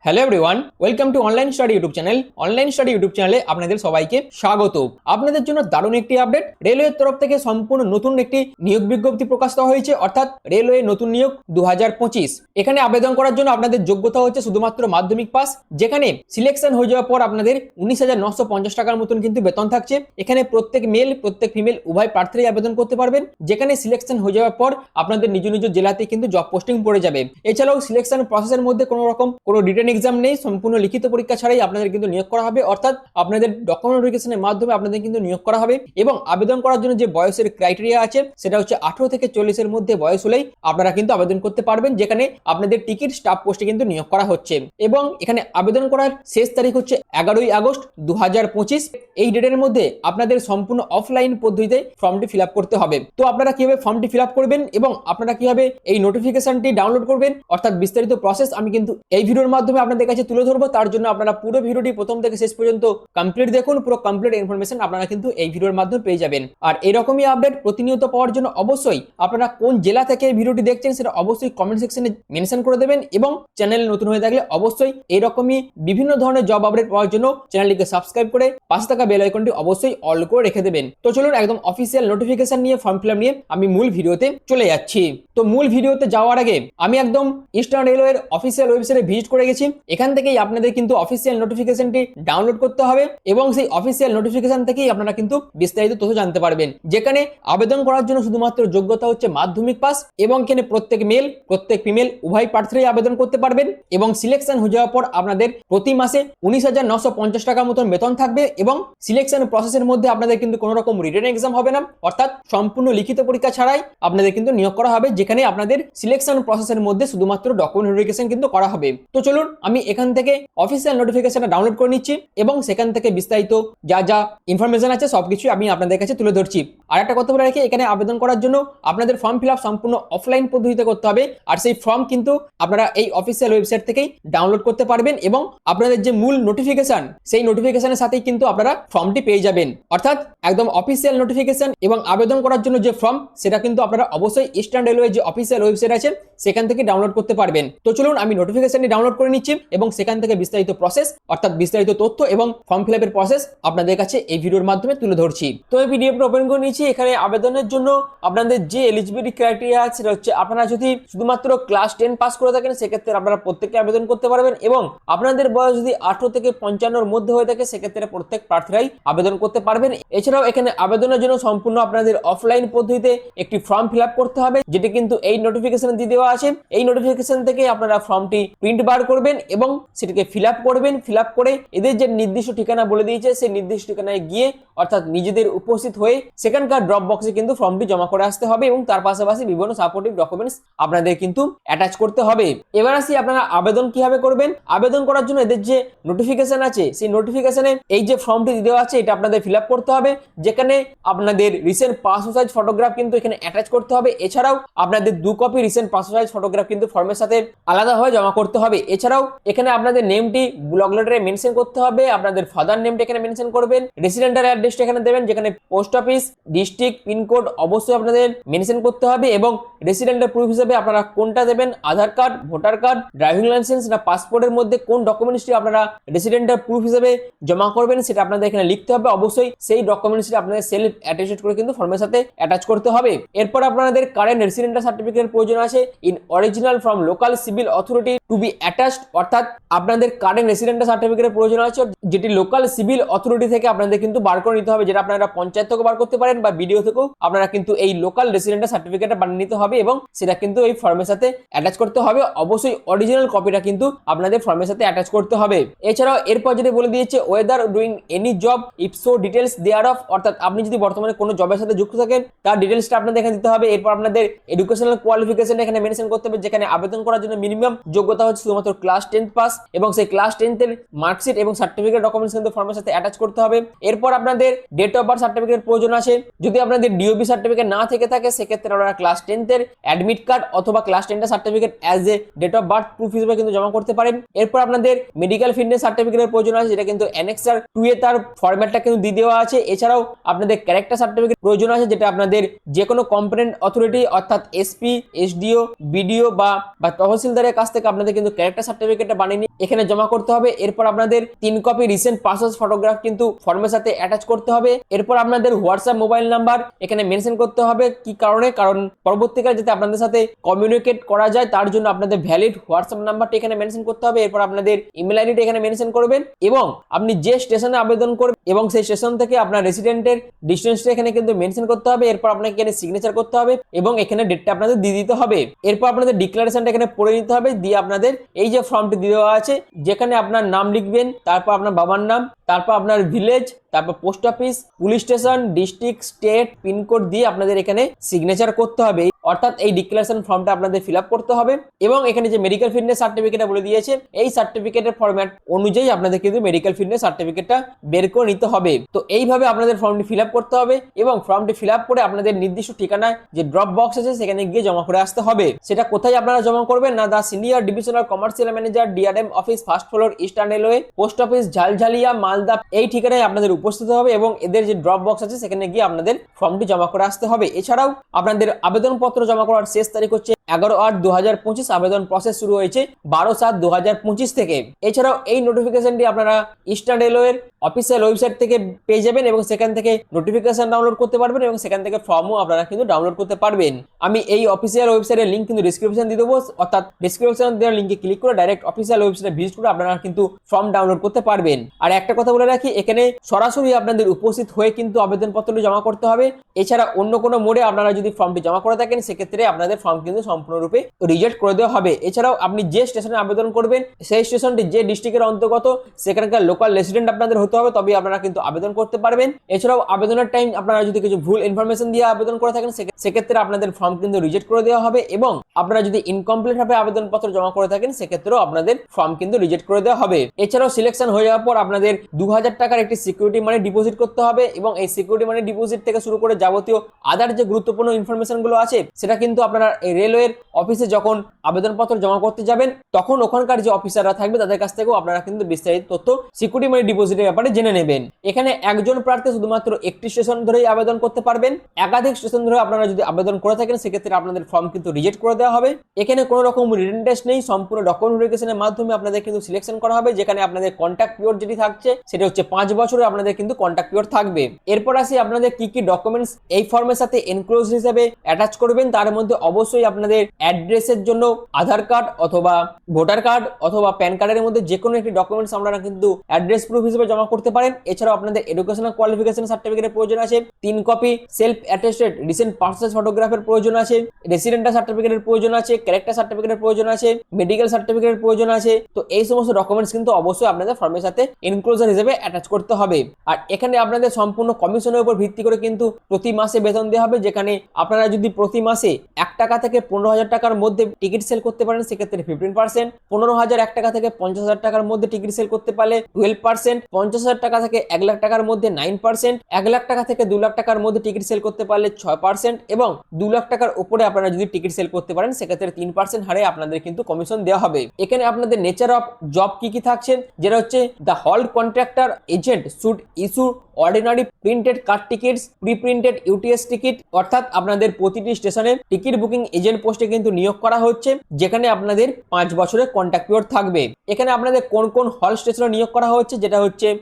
Hello everyone, welcome to online study YouTube channel. Online study YouTube চ্যানেলে আপনাদের সবাইকে স্বাগত। আপনাদের জন্য দারুণ একটি আপডেট। রেলওয়ের তরফ থেকে সম্পূর্ণ নতুন একটি নিয়োগ বিজ্ঞপ্তি প্রকাশ করা হয়েছে, অর্থাৎ রেলওয়ে নতুন নিয়োগ 2025। এখানে আবেদন করার জন্য আপনাদের যোগ্যতা হচ্ছে শুধুমাত্র মাধ্যমিক পাস, যেখানে সিলেকশন হয়ে যাওয়ার পর আপনাদের 19,950 টাকার মতন কিন্তু বেতন থাকছে। এখানে প্রত্যেক মেল প্রত্যেক ফিমেল উভয় প্রার্থীরাই আবেদন করতে পারবেন, যেখানে সিলেকশন হয়ে যাওয়ার পর আপনাদের নিজ নিজ জেলাতে কিন্তু জব পোস্টিং পড়ে যাবে। এছাড়াও সিলেকশন প্রসেসের মধ্যে কোনো রকম কোনো রিটেন এক্সাম নেই, সম্পূর্ণ লিখিত পরীক্ষা ছাড়াই আপনাদের কিন্তু নিয়োগ করা হবে, অর্থাৎ আপনাদের ডকুমেন্ট ভেরিফিকেশনের মাধ্যমে আপনাদের কিন্তু নিয়োগ করা হবে। এবং আবেদন করার জন্য যে বয়সের ক্রাইটেরিয়া আছে সেটা হচ্ছে 18 থেকে 40-এর মধ্যে বয়স হলেই আপনারা কিন্তু আবেদন করতে পারবেন, যেখানে আপনাদের টিকিট স্টাফ পোস্টে কিন্তু নিয়োগ করা হচ্ছে। এবং এখানে আবেদন করার শেষ তারিখ হচ্ছে 11ই আগস্ট 2025। এই ডেটের মধ্যে আপনাদের সম্পূর্ণ অফলাইন পদ্ধতিতে ফর্মটি ফিল আপ করতে হবে। তো আপনারা কিভাবে ফর্মটি ফিল আপ করবেন এবং আপনারা কিভাবে এই নোটিফিকেশনটি ডাউনলোড করবেন, অর্থাৎ বিস্তারিত প্রসেস আমি কিন্তু এই ভিডিওর মাধ্যমে আপনাদের কাছে তুলে ধরবো। তার জন্য আপনারা পুরো ভিডিওটি প্রথম থেকে শেষ পর্যন্ত কমপ্লিট দেখুন। পুরো কমপ্লিট ইনফরমেশন আপনারা কিন্তু এই ভিডিওর মাধ্যমে পেয়ে যাবেন। আর এরকমই আপডেট প্রতিনিয়ত পাওয়ার জন্য অবশ্যই আপনারা কোন জেলা থেকে এই ভিডিওটি দেখছেন সেটা অবশ্যই কমেন্ট সেকশনে মেনশন করে দেবেন, এবং চ্যানেলে নতুন হয়ে থাকলে অবশ্যই এরকমই বিভিন্ন ধরনের জব আপডেট পাওয়ার জন্য চ্যানেলটিকে সাবস্ক্রাইব করে পাশে থাকা বেল আইকনটি অবশ্যই অল করে রেখে দেবেন। তো চলুন একদম অফিসিয়াল নোটিফিকেশন নিয়ে ফর্ম ফিল আপ নিয়ে আমি মূল ভিডিওতে চলে যাচ্ছি। তো মূল ভিডিওতে যাওয়ার আগে আমি একদম ইস্টার্ন রেলওয়ের অফিসিয়াল ওয়েবসাইটে ভিজিট করে গেছি। এখান থেকেই আপনাদের কিন্তু অফিসিয়াল নোটিফিকেশনটি ডাউনলোড করতে হবে, এবং সেই অফিসিয়াল নোটিফিকেশন থেকেই আপনারা কিন্তু বিস্তারিত তথ্য জানতে পারবেন। যেখানে আবেদন করার জন্য শুধুমাত্র যোগ্যতা হচ্ছে মাধ্যমিক পাস, এবং এখানে প্রত্যেক মেল প্রত্যেক ফিমেল উভয় প্রার্থীরাই আবেদন করতে পারবেন। এবং সিলেকশন হয়ে যাওয়ার পর আপনাদের প্রতি মাসে 19,950 টাকার মতন বেতন থাকবে। এবং সিলেকশন প্রসেসের মধ্যে আপনাদের কিন্তু কোনো রকম রিটেন এক্সাম হবে না, অর্থাৎ সম্পূর্ণ লিখিত পরীক্ষা ছাড়াই আপনাদের কিন্তু নিয়োগ করা হবে, যেখানে আপনাদের সিলেকশন প্রসেসের মধ্যে শুধুমাত্র ডকুমেন্ট ভেরিফিকেশন কিন্তু করা হবে। তো চলুন আমি এখান থেকে অফিসিয়াল নোটিফিকেশনটা ডাউনলোড করে নিচ্ছি, এবং সেখান থেকে বিস্তারিত যা যা ইনফরমেশন আছে সবকিছু আমি আপনাদের কাছে তুলে ধরছি। আর একটা কথা বলে রাখি, এখানে আবেদন করার জন্য আপনাদের ফর্ম ফিল আপ সম্পূর্ণ অফলাইন পদ্ধতিতে করতে হবে। আর সেই ফর্ম কিন্তু আপনারা এই অফিসিয়াল ওয়েবসাইট থেকেই ডাউনলোড করতে পারবেন, এবং আপনাদের যে মূল নোটিফিকেশন সেই নোটিফিকেশনের সাথেই কিন্তু আপনারা ফর্মটি পেয়ে যাবেন। অর্থাৎ একদম অফিসিয়াল নোটিফিকেশন এবং আবেদন করার জন্য যে ফর্ম সেটা কিন্তু আপনারা অবশ্যই ইস্টার্ন রেলওয়ে যে অফিসিয়াল ওয়েবসাইট আছে সেখান থেকে ডাউনলোড করতে পারবেন। তো চলুন আমি নোটিফিকেশনটি ডাউনলোড করে নিচ্ছি, এবং সেখান থেকে বিস্তারিত প্রসেস অর্থাৎ বিস্তারিত তথ্য এবং ফর্ম ফিল আপের প্রসেস আপনাদের কাছে এই ভিডিওর মাধ্যমে তুলে ধরছি। তো এই পিডিএফ ওপেন করে নিচ্ছি। এখানে আবেদনের জন্য আপনাদের যে এলিজিবিলিটি ক্রাইটেরিয়া আছে সেটা হচ্ছে আপনারা যদি শুধুমাত্র ক্লাস 10 পাস করে থাকেন সেক্ষেত্রে আপনারা প্রত্যেককে আবেদন করতে পারবেন, এবং আপনাদের বয়স যদি 18 থেকে 55-এর মধ্যে হয়ে থাকে সেক্ষেত্রে প্রত্যেক প্রার্থীরাই আবেদন করতে পারবেন। এছাড়াও এখানে আবেদনের জন্য সম্পূর্ণ আপনাদের অফলাইন পদ্ধতিতে একটি ফর্ম ফিল আপ করতে হবে, যেটি কিন্তু এই নোটিফিকেশন দিয়ে দেওয়া আছে। এই নোটিফিকেশন থেকে আপনারা ফর্মটি প্রিন্ট বার করবেন এবং সেটাকে ফিল আপ করবেন। ফিল আপ করে এদের যে নির্দিষ্ট ঠিকানা বলে দিয়েছে সেই নির্দিষ্ট ঠিকানায় গিয়ে অর্থাৎ নিজেদের উপস্থিত হয়ে সেখানকার ড্রপ বক্সে কিন্তু ফর্মটি জমা করে আসতে হবে, এবং তার পাশাপাশি বিভিন্ন সাপোর্টিভ ডকুমেন্টস আপনাদের কিন্তু অ্যাটাচ করতে হবে। এবার আসি আপনারা আবেদন কিভাবে করবেন। আবেদন করার জন্য এদের যে নোটিফিকেশন আছে সেই নোটিফিকেশনে এই যে ফর্মটি দেওয়া আছে এটা আপনাদের ফিল আপ করতে হবে, যেখানে আপনাদের রিসেন্ট পাসপোর্ট সাইজ ফটোগ্রাফ কিন্তু এখানে অ্যাটাচ করতে হবে। এছাড়াও আপনাদের 2 copy recent passport size photograph কিন্তু ফর্মের সাথে আলাদাভাবে জমা করতে হবে। এছাড়াও এখানে আপনাদের নেমটি ব্লক লেটারে মেনশন করতে হবে, আপনাদের ফাদার নেমটা এখানে মেনশন করবেন, রেসিডেন্টাল অ্যাড্রেসটা এখানে দেবেন, যেখানে পোস্ট অফিস, ডিস্ট্রিক্ট, পিনকোড অবশ্যই আপনাদের মেনশন করতে হবে, এবং রেসিডেন্টের প্রুফ হিসেবে আপনারা কোনটা দেবেন, Aadhaar card, voter card, driving licence না পাসপোর্টের মধ্যে কোন ডকুমেন্টসটি আপনারা রেসিডেন্টের প্রুফ হিসেবে জমা করবেন সেটা আপনাদের এখানে লিখতে হবে। অবশ্যই সেই ডকুমেন্টসটি আপনাদের সেলফ অ্যাটেস্টেড করে কিন্তু ফর্মের সাথে অ্যাটাচ করতে হবে। এরপর আপনাদের কারেন্ট রেসিডেন্টাল সার্টিফিকেটের প্রয়োজন আছে in original from local civil authority two B attached, অর্থাৎ আপনাদের কারেন্ট রেসিডেন্টাল সার্টিফিকেটের প্রয়োজন আছে যেটি লোকাল সিভিল অথরিটি থেকে আপনাদের কিন্তু বার করে নিতে হবে, যেটা আপনারা পঞ্চায়েত থেকে বার করতে পারেন বা বিডিও থেকেও আপনারা কিন্তু এই লোকাল রেসিডেন্টাল সার্টিফিকেটটা বানিয়ে নিতে হবে, এবং সেটা কিন্তু এই ফর্মের সাথে অ্যাটাচ করতে হবে। অবশ্যই অরিজিনাল কপিটা কিন্তু আপনাদের ফর্মের সাথে অ্যাটাচ করতে হবে। এছাড়াও এরপর যেটা বলে দিয়েছে whether doing any job if so details thereof, অর্থাৎ আপনি যদি বর্তমানে কোনো জবের সাথে যুক্ত থাকেন তার ডিটেলসটা আপনাদের এখানে দিতে হবে। এরপর আপনাদের এডুকেশনাল কোয়ালিফিকেশন এখানে মেনশন করতে হবে, যেখানে আবেদন করার জন্য মিনিমাম যোগ্যতা হচ্ছে শুধুমাত্র ক্লাস 10 পাস, এবং সেই ক্লাস 10 এর মার্কশিট এবং সার্টিফিকেট ডকুমেন্টস কিন্তু ফর্মের সাথে অ্যাটাচ করতে হবে। এরপর আপনাদের ডেট অফ বার্থ সার্টিফিকেট প্রয়োজন আছে। যদি আপনাদের ডিওবি সার্টিফিকেট না থেকে থাকে সেক্ষেত্রে আপনারা ক্লাস 10 এর অ্যাডমিট কার্ড অথবা ক্লাস 10 এর certificate as a date of birth proof হিসেবে কিন্তু জমা করতে পারেন। এরপর আপনাদের মেডিকেল ফিটনেস সার্টিফিকেটের প্রয়োজন আছে, যেটা কিন্তু অ্যানেক্সার 2 এ তার ফরম্যাটটা কিন্তু দিয়ে দেওয়া আছে। এছাড়াও আপনাদের ক্যারেক্টার সার্টিফিকেট প্রয়োজন আছে, যেটা আপনাদের যে কোনো কম্পিটেন্ট অথরিটি অর্থাৎ এসপি, এসডিও, বিডিও বা তহসিলদারের কাছ থেকে আপনাদের কিন্তু ক্যারেক্টার সার্টিফিকেট সার্টিফিকেটটা বানিয়ে নিয়ে এখানে জমা করতে হবে। এরপর আপনাদের 3 কপি রিসেন্ট পাসপোর্ট ফটোগ্রাফ কিন্তু ফর্মের সাথে অ্যাটাচ করতে হবে। এরপর আপনাদের হোয়াটসঅ্যাপ মোবাইল নাম্বার এখানে মেনশন করতে হবে। কি কারণে? কারণ পরবর্তীকালে যাতে আপনাদের সাথে কমিউনিকেট করা যায় তার জন্য আপনাদের ভ্যালিড হোয়াটসঅ্যাপ নাম্বারটি এখানে মেনশন করতে হবে। এরপর আপনাদের ইমেল আইডিটা এখানে মেনশন করবেন এবং আপনি যে স্টেশনে আবেদন করবেন এবং সেই স্টেশন থেকে আপনার রেসিডেন্টের ডিস্টেন্সটা এখানে কিন্তু মেনশন করতে হবে। এরপর আপনাকে এখানে সিগনেচার করতে হবে এবং এখানে ডেটটা আপনাদের দিয়ে দিতে হবে। এরপর আপনাদের ডিক্লারেশনটা এখানে পড়ে নিতে হবে, দিয়ে আপনাদের এই যে ফর্মটি দিয়ে দেওয়া আছে যেখানে আপনার নাম লিখবেন, তারপর আপনার বাবার নাম, তারপর আপনার ভিলেজ, তারপর post office, police station, district, state, PIN code দিয়ে আপনাদের এখানে সিগনেচার করতে হবে। অর্থাৎ এই ডিক্লারেশন ফর্মটা আপনাদের ফিল আপ করতে হবে এবং এখানে যে মেডিকেল ফিটনেস সার্টিফিকেটটা বলে দিয়েছে এই সার্টিফিকেটের ফরম্যাট অনুযায়ী আপনাদের কিন্তু মেডিকেল ফিটনেস সার্টিফিকেটটা বের করে নিতে হবে। তো এইভাবে আপনাদের ফর্মটি ফিল আপ করতে হবে এবং ফর্মটি ফিল আপ করে আপনাদের নির্দিষ্ট ঠিকানায় যে ড্রপ বক্স আছে সেখানে গিয়ে জমা করে আসতে হবে। সেটা কোথায় আপনারা জমা করবেন? না, the senior divisional commercial manager, DRM office, first floor, eastern railway, post office, Jhaljhalia, Malda, এই ঠিকানায় আপনাদের উপস্থিত হবে এবং এদের যে ড্রপ বক্স আছে সেখানে গিয়ে আপনাদের ফর্মটি জমা করে আসতে হবে। এছাড়াও আপনাদের আবেদনপত্র জমা করার শেষ তারিখ হচ্ছে 11/8/2025। আবেদন প্রসেস শুরু হয়েছে 12/7/2025 থেকে। এছাড়াও এই নোটিফিকেশনটি আপনারা ইস্টার্ন রেলওয়ের অফিসিয়াল ওয়েবসাইট থেকে পেয়ে যাবেন এবং সেখান থেকে নোটিফিকেশন ডাউনলোড করতে পারবেন এবং সেখান থেকে ফর্মও আপনারা কিন্তু ডাউনলোড করতে পারবেন। আমি এই অফিসিয়াল ওয়েবসাইটের লিঙ্ক কিন্তু ডিসক্রিপশন দিয়ে দেবো, অর্থাৎ ডিসক্রিপশন দেওয়ার লিঙ্কে ক্লিক করে ডাইরেক্ট অফিসিয়াল ওয়েবসাইটে ভিজিট করে আপনারা কিন্তু ফর্ম ডাউনলোড করতে পারবেন। আর একটা কথা বলে রাখি, এখানে সরাসরি আপনাদের উপস্থিত হয়ে কিন্তু আবেদনপত্রটি জমা করতে হবে। এছাড়া অন্য কোনো মোডে আপনারা যদি ফর্মটি জমা করে থাকেন সেক্ষেত্রে আপনাদের ফর্ম কিন্তু সম্পূর্ণরূপে রিজেক্ট করে দেওয়া হবে। এছাড়াও আপনি যে স্টেশনে আবেদন করবেন সেই স্টেশনটি যে ডিস্ট্রিক্টের অন্তর্গত সেখানকার লোকাল রেসিডেন্ট আপনাদের হতে হবে, তবে আপনারা কিন্তু আবেদন করতে পারবেন। এছাড়াও আবেদনের টাইম আপনারা যদি কিছু ভুল ইনফরমেশন দিয়ে আবেদন করে থাকেন সেক্ষেত্রে আপনাদের ফর্ম কিন্তু রিজেক্ট করে দেওয়া হবে এবং আপনারা যদি ইনকমপ্লিট ভাবে আবেদনপত্র জমা করে থাকেন সেক্ষেত্রেও আপনাদের ফর্ম কিন্তু রিজেক্ট করে দেওয়া হবে। এছাড়াও সিলেকশন হয়ে যাওয়ার পর আপনাদের 2000 টাকার একটি সিকিউরিটি মানি ডিপোজিট করতে হবে এবং এই সিকিউরিটি মানি ডিপোজিট থেকে শুরু করে যাবতীয় আদার যে গুরুত্বপূর্ণ ইনফরমেশন গুলো আছে সেটা কিন্তু আপনারা এই রেলওয়ের অফিসে যখন আবেদনপত্র জমা করতে যাবেন তখন ওখানকার যে অফিসাররা থাকবে তাদের কাছ থেকেও আপনারা কিন্তু বিস্তারিত তথ্য সিকিউরিটি মানি ডিপোজিটের ব্যাপারে জেনে নেবেন। এখানে একজন প্রার্থী শুধুমাত্র একটি স্টেশন ধরেই আবেদন করতে পারবেন। একাধিক স্টেশন ধরে আপনারা যদি আবেদন করে থাকেন সেক্ষেত্রে আপনাদের ফর্ম কিন্তু রিজেক্ট করে দেওয়া হবে। এখানে কোনো রকম রিটেন টেস্ট নেই, সম্পূর্ণ ডকুমেন্ট ভেরিফিকেশনের মাধ্যমে আপনাদের কিন্তু সিলেকশন করা হবে, যেখানে আপনাদের কন্ট্যাক্ট পিরিয়ড যেটি থাকছে সেটা হচ্ছে 5 বছরে আপনাদের কিন্তু কন্ট্যাক্ট পিরিয়ড থাকবে। এরপর আসি আপনাদের কি কি ডকুমেন্টস এই ফর্মের সাথে এনক্লোজ হিসেবে অ্যাটাচ করবেন। তার মধ্যে অবশ্যই আপনাদের অ্যাড্রেসের জন্য আধার কার্ড অথবা ভোটার কার্ড অথবা প্যান কার্ডের মধ্যে যে কোনো একটি ডকুমেন্টস আপনারা কিন্তু অ্যাড্রেস প্রুফ হিসেবে জমা করতে পারেন। এছাড়াও আপনাদের এডুকেশনাল কোয়ালিফিকেশন সার্টিফিকেটের প্রয়োজন আছে, 3 copy self attested recent passport ফটোগ্রাফের প্রয়োজন আছে, রেসিডেন্টাল সার্টিফিকেটের প্রয়োজন আছে, ক্যারেক্টার সার্টিফিকেটের প্রয়োজন আছে, মেডিকেল সার্টিফিকেটের প্রয়োজন আছে। তো এই সমস্ত ডকুমেন্টস কিন্তু অবশ্যই আপনাদের ফর্মের সাথে এনক্লোজার হিসেবে অ্যাটাচ করতে হবে। আর এখানে আপনাদের সম্পূর্ণ কমিশনের উপর ভিত্তি করে কিন্তু প্রতি মাসে বেতন দেওয়া হবে, যেখানে আপনারা যদি প্রতি মাসে 1 টাকা থেকে 15,000 টাকার মধ্যে টিকিট সেল করতে পারেন সেক্ষেত্রে 15%, 15,001 টাকা থেকে 50,000 টাকার মধ্যে টিকিট সেল করতে পারলে 12%, 50,000 টাকা থেকে 1 লাখ টাকার মধ্যে 9%, 1 লাখ টাকা থেকে 2 লাখ টাকার মধ্যে টিকিট সেল করতে পারলে 6% এবং 2 লাখ টাকার উপরে আপনারা যদি টিকিট সেল করতে পারেন সেক্ষেত্রে 3% হারে আপনাদের কিন্তু কমিশন দেওয়া হবে। এখানে আপনাদের নেচার অফ জব কি থাকছে, যেটা হচ্ছে the hall contractor agent should issue ordinary printed car tickets, pre printed UTS ticket, অর্থাৎ আপনাদের প্রতিটি স্টেশনে টিকিট বুকিং এজেন্ট পোস্টে কিন্তু নিয়োগ করা হচ্ছে, যেখানে আপনাদের 5 বছরের কন্ট্রাক্ট পিরিয়ড থাকবে। এখানে আপনাদের কোন কোন হল স্টেশনে নিয়োগ করা হচ্ছে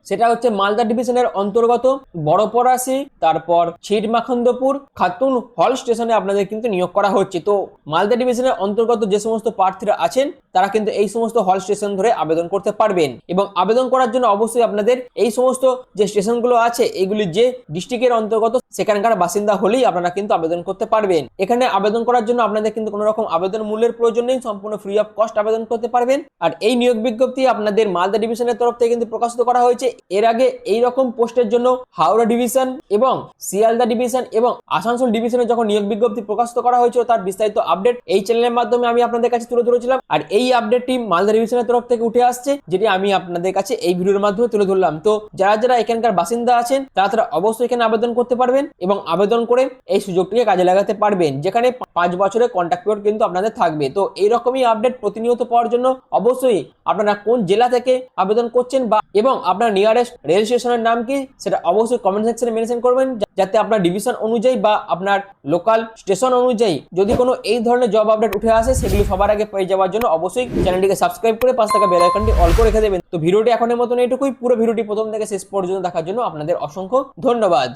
সেটা হচ্ছে মালদা ডিভিশনের অন্তর্গত বড়পড়াশি, তারপর ছিটমাখন্দপুর, খাতুন হল স্টেশনে আপনাদের কিন্তু নিয়োগ করা হচ্ছে। তো মালদা ডিভিশনের অন্তর্গত যে সমস্ত প্রার্থীরা আছেন তারা কিন্তু এই সমস্ত হল স্টেশন ধরে আবেদন করতে পারবেন এবং আবেদন করার জন্য অবশ্যই আপনাদের এই সমস্ত যে স্টেশনগুলো আছে এগুলি যে ডিস্ট্রিক্টের অন্তর্গত সেখানকার বাসিন্দা হলেই আপনারা কিন্তু আবেদন করতে পারবেন। এখানে আবেদন করার জন্য আপনাদের কিন্তু কোনো রকম আবেদন মূল্যের প্রয়োজন নেই, সম্পূর্ণ ফ্রি অফ কস্ট আবেদন করতে পারবেন। আর এই নিয়োগ বিজ্ঞপ্তি আপনাদের মালদা ডিভিশনের তরফ থেকে কিন্তু প্রকাশিত করা হয়েছে। এর আগে এই রকম পোস্টের জন্য হাওড়া ডিভিশন এবং শিয়ালদা ডিভিশন এবং আসানসোল ডিভিশনে যখন নিয়োগ বিজ্ঞপ্তি প্রকাশিত করা হয়েছিল তার বিস্তারিত আপডেট এই চ্যানেলের মাধ্যমে আমি আপনাদের কাছে তুলে ধরেছিলাম। আর এই আপডেটটি মালদা ডিভিশনের তরফ থেকে উঠে আসছে, যেটি আমি আপনাদের কাছে এই ভিডিওর মাধ্যমে তুলে ধরলাম। তো যারা যারা এখানকার বাসিন্দা আছেন তারা অবশ্যই এখানে আবেদন করতে পারবেন এবং আবেদন করে এই সুযোগটিকে কাজে লাগাতে পারবেন, যেখানে 5 বছরের কন্ট্রাক্ট কন্ট্যাক্ট পিরিয়ড কিন্তু আপনাদের থাকবে। তো এইরকমই আপডেট প্রতিনিয়ত পাওয়ার জন্য অবশ্যই আপনারা কোন জেলা থেকে আবেদন করছেন বা এবং আপনার নিয়ারেস্ট রেল স্টেশনের নাম কি সেটা অবশ্যই কমেন্ট সেকশনে মেনশন করবেন, যাতে আপনার ডিভিশন অনুযায়ী বা আপনার লোকাল স্টেশন অনুযায়ী যদি কোনো এই ধরনের জব আপডেট উঠে আসে সেগুলি সবার আগে পেয়ে যাওয়ার জন্য অবশ্যই চ্যানেলটিকে সাবস্ক্রাইব করে পাশে থাকা বেল আইকনটি অল করে রেখে দেবেন। তো ভিডিওটি এখনের মতন এইটুকুই। পুরো ভিডিওটি প্রথম থেকে শেষ পর্যন্ত দেখার জন্য আপনাদের অসংখ্য ধন্যবাদ।